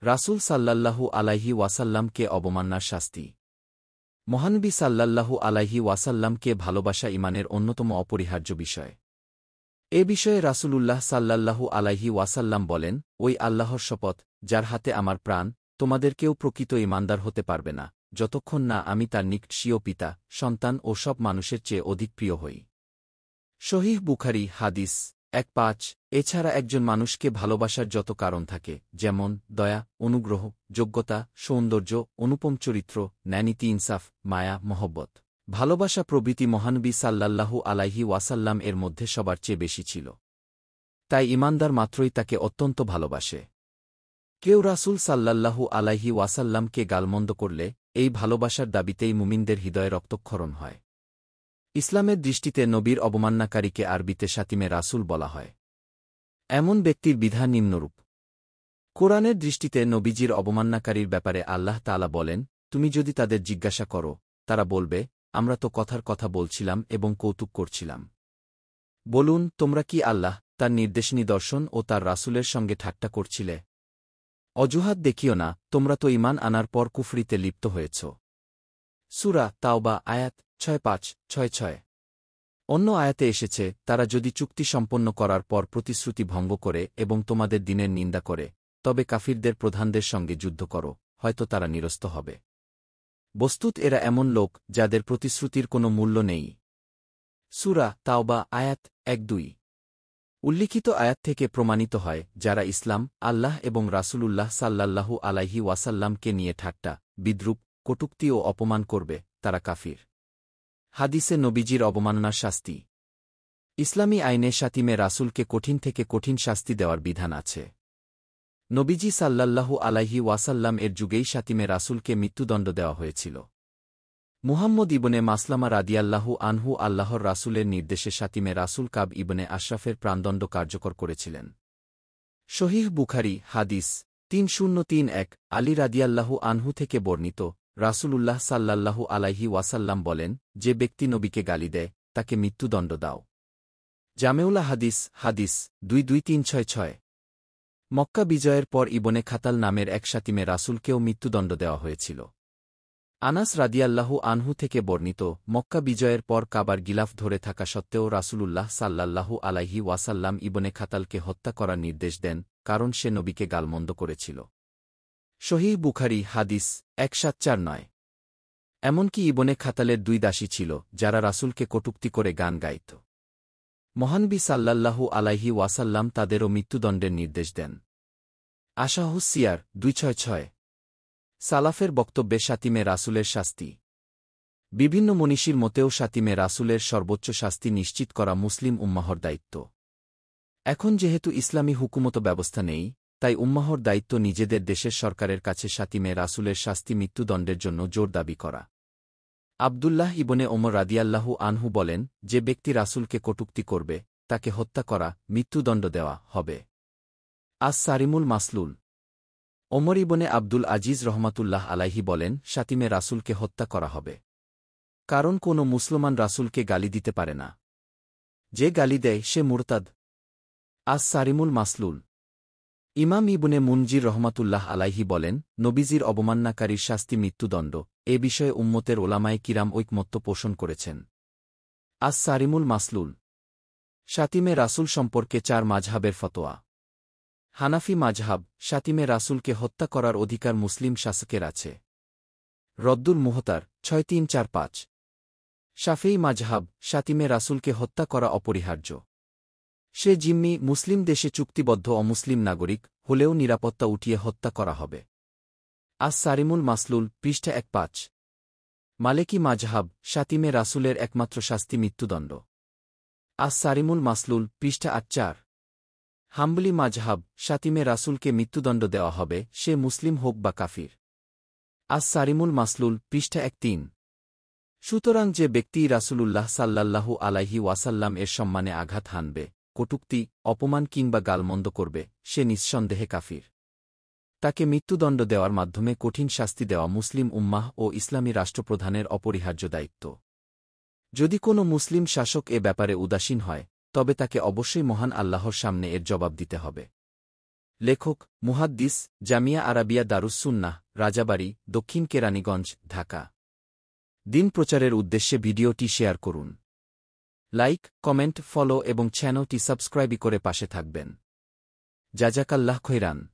রাসূল সাল্লাল্লাহু আলাইহি ওয়াসাল্লামকে অবমাননার শাস্তি। মহানবী সাল্লাল্লাহু আলাইহি ওয়াসাল্লামকে ভালোবাসা ঈমানের অন্যতম অপরিহার্য বিষয়। এ বিষয়ে রাসূলুল্লাহ সাল্লাল্লাহু আলাইহি ওয়াসাল্লাম বলেন, ওই আল্লাহর শপথ, যার হাতে আমার প্রাণ, তোমাদের কেউ প্রকৃত ঈমানদার হতে পারবে না, যতক্ষণ না আমি তার নিকট স্বীয় পিতা, সন্তান ও সব মানুষের চেয়ে অধিক প্রিয় হই। সহিহ বুখারী হাদিস ১৫। এছাড়া একজন মানুষকে ভালোবাসার যত কারণ থাকে, যেমন দয়া, অনুগ্রহ, যোগ্যতা, সৌন্দর্য, অনুপম চরিত্র, ন্যায়নীতি, ইনসাফ, মায়া, মহব্বত, ভালোবাসা প্রভৃতি মহানবী সাল্লাল্লাহু আলাইহি ওয়াসাল্লাম এর মধ্যে সবার চেয়ে বেশি ছিল। তাই ঈমানদার মাত্রই তাকে অত্যন্ত ভালোবাসে। কেউ রাসূল সাল্লাল্লাহু আলাইহি ওয়াসাল্লামকে গালমন্দ করলে এই ভালোবাসার দাবিতেই মুমিনদের হৃদয়ে রক্তক্ষরণ হয়। ইসলামের দৃষ্টিতে নবীর অবমাননাকারীকে আরবিতে শাতিমে রাসূল বলা হয়। এমন ব্যক্তির বিধান নিম্নরূপ। কোরআনের দৃষ্টিতে নবীজির অবমাননাকারীর ব্যাপারে আল্লাহ তাআলা বলেন, তুমি যদি তাদের জিজ্ঞাসা করো, তারা বলবে, আমরা তো কথার কথা বলছিলাম এবং কৌতুক করছিলাম। বলুন, তোমরা কি আল্লাহ, তার নির্দেশ নিদর্শন ও তার রাসূলের সঙ্গে ঠাট্টা করছিলে? অজুহাত দেখিও না, তোমরা তো ঈমান আনার পর কুফরিতে লিপ্ত হয়েছ। সূরা তাওবা আয়াত ৬৫-৬৬। অন্য আয়াতে এসেছে, তারা যদি চুক্তি সম্পন্ন করার পর প্রতিশ্রুতি ভঙ্গ করে এবং তোমাদের দিনের নিন্দা করে, তবে কাফিরদের প্রধানদের সঙ্গে যুদ্ধ করো, হয়তো তারা নিরস্ত হবে। বস্তুত এরা এমন লোক যাদের প্রতিশ্রুতির কোনো মূল্য নেই। সূরা তাওবা আয়াত ১-২। উল্লিখিত আয়াত থেকে প্রমাণিত হয়, যারা ইসলাম, আল্লাহ এবং রাসূলুল্লাহ সাল্লাল্লাহু আলাইহি ওয়াসাল্লামকে নিয়ে ঠাট্টা, বিদ্রূপ, কটূক্তি ও অপমান করবে, তারা কাফির। হাদিসে নবীজির অবমাননার শাস্তি। ইসলামী আইনে শাতিমে রাসূলকে কঠিন থেকে কঠিন শাস্তি দেওয়ার বিধান আছে। নবীজি সাল্লাল্লাহু আলাইহি ওয়াসাল্লাম এর যুগেই শাতিমে রাসূলকে মৃত্যুদণ্ড দেওয়া হয়েছিল। মুহাম্মদ ইবনে মাসলামা রাদিয়াল্লাহু আনহু আল্লাহর রাসূলের নির্দেশে শাতিমে রাসূল কাব ইবনে আশরাফের প্রাণদণ্ড কার্যকর করেছিলেন। সহিহ বুখারী হাদিস ৩০৩১। আলী রাদিয়াল্লাহু আনহু থেকে বর্ণিত, রাসূলুল্লাহ সাল্লাল্লাহু আলাইহি ওয়াসাল্লাম বলেন, যে ব্যক্তি নবীকে গালি দেয়, তাকে মৃত্যুদণ্ড দাও। জামেউলা হাদিস ২-২-৩৬-৬। মক্কা বিজয়ের পর ইবনে খাতাল নামের এক শাতিমে রাসূলকেও মৃত্যুদণ্ড দেওয়া হয়েছিল। আনাস রাদিয়াল্লাহু আনহু থেকে বর্ণিত, মক্কা বিজয়ের পর কাবার গিলাফ ধরে থাকা সত্ত্বেও রাসূলুল্লাহ সাল্লাল্লাহু আলাইহি ওয়াসাল্লাম ইবনে খাতালকে হত্যা করার নির্দেশ দেন, কারণ সে নবীকে গালমন্দ করেছিল। সহিহ বুখারী হাদিস ১৭৪৯। এমনকি ইবনে খাতালের ২ দাসী ছিল, যারা রাসূলকে কটূক্তি করে গান গাইত। মহানবী সাল্লাল্লাহু আলাইহি ওয়াসাল্লাম তাদেরও মৃত্যুদণ্ডের নির্দেশ দেন। আশাহুস সিয়ার ২৬৬। সালাফের বক্তব্যে শাতিমে রাসূলের শাস্তি। বিভিন্ন মনীষীর মতেও শাতিমে রাসূলের সর্বোচ্চ শাস্তি নিশ্চিত করা মুসলিম উম্মাহর দায়িত্ব। এখন যেহেতু ইসলামী হুকুমত ব্যবস্থা নেই, তাই উম্মাহর দায়িত্ব নিজেদের দেশের সরকারের কাছে শাতিমে রাসূলের শাস্তি মৃত্যুদণ্ডের জন্য জোর দাবি করা। আবদুল্লাহ ইবনে ওমর রাদিয়াল্লাহু আনহু বলেন, যে ব্যক্তি রাসূলকে কটূক্তি করবে, তাকে হত্যা করা, মৃত্যুদণ্ড দেওয়া হবে। সারিমুল মাসলুল। ওমর ইবনে আব্দুল আজিজ রহমাতুল্লাহ আলাইহি বলেন, শাতিমে রাসূলকে হত্যা করা হবে। কারণ কোনো মুসলমান রাসূলকে গালি দিতে পারে না। যে গালি দেয় সে মুরতাদ। সারিমুল মাসলুল। ইমাম ইবনে মুনজির রহমাতুল্লাহ আলাইহি বলেন, নবীজির অবমাননাকারীর শাস্তি মৃত্যুদণ্ড, এ বিষয়ে উম্মতের ওলামায়ে কিরাম ঐকমত্য পোষণ করেছেন। সারিমুল মাসলুল। শাতিমে রাসূল সম্পর্কে ৪ মাযহাবের ফতোয়া। হানাফি মাযহাব, শাতিমে রাসূলকে হত্যা করার অধিকার মুসলিম শাসকের আছে। রদ্দুল মুহতার ৬৩৪৫। শাফিঈ মাযহাব, শাতিমে রাসূলকে হত্যা করা অপরিহার্য। সে জিম্মি, মুসলিম দেশে চুক্তিবদ্ধ অমুসলিম নাগরিক হলেও নিরাপত্তা উঠিয়ে হত্যা করা হবে। সারিমুল মাসলুল পৃষ্ঠা ১৫। মালেকি মাযহাব, শাতিমে রাসূলের একমাত্র শাস্তি মৃত্যুদণ্ড। সারিমুল মাসলুল পৃষ্ঠা ৮-৪। হাম্বলি মাযহাব, শাতিমে রাসূলকে মৃত্যুদণ্ড দেওয়া হবে, সে মুসলিম হোক বা কাফির। সারিমুল মাসলুল পৃষ্ঠা ১-৩। সুতরাং যে ব্যক্তি রাসূলুল্লাহ সাল্লাল্লাহু আলাইহি ওয়াসাল্লাম এর সম্মানে আঘাত হানবে, কটূক্তি, অপমান কিংবা গালমন্দ করবে, সে নিঃসন্দেহে কাফির। তাকে মৃত্যুদণ্ড দেওয়ার মাধ্যমে কঠিন শাস্তি দেওয়া মুসলিম উম্মাহ ও ইসলামী রাষ্ট্রপ্রধানের অপরিহার্য দায়িত্ব। যদি কোনো মুসলিম শাসক এ ব্যাপারে উদাসীন হয়, তবে তাকে অবশ্যই মহান আল্লাহর সামনে এর জবাব দিতে হবে। লেখক মুহাদ্দিস, জামিয়া আরাবিয়া দারুস সুন্নাহ, রাজাবাড়ী, দক্ষিণ কেরানীগঞ্জ, ঢাকা। দিন প্রচারের উদ্দেশ্যে ভিডিওটি শেয়ার করুন। লাইক, কমেন্ট, ফলো এবং চ্যানেলটি সাবস্ক্রাইব করে পাশে থাকবেন। জাজাকাল্লাহ খৈরান।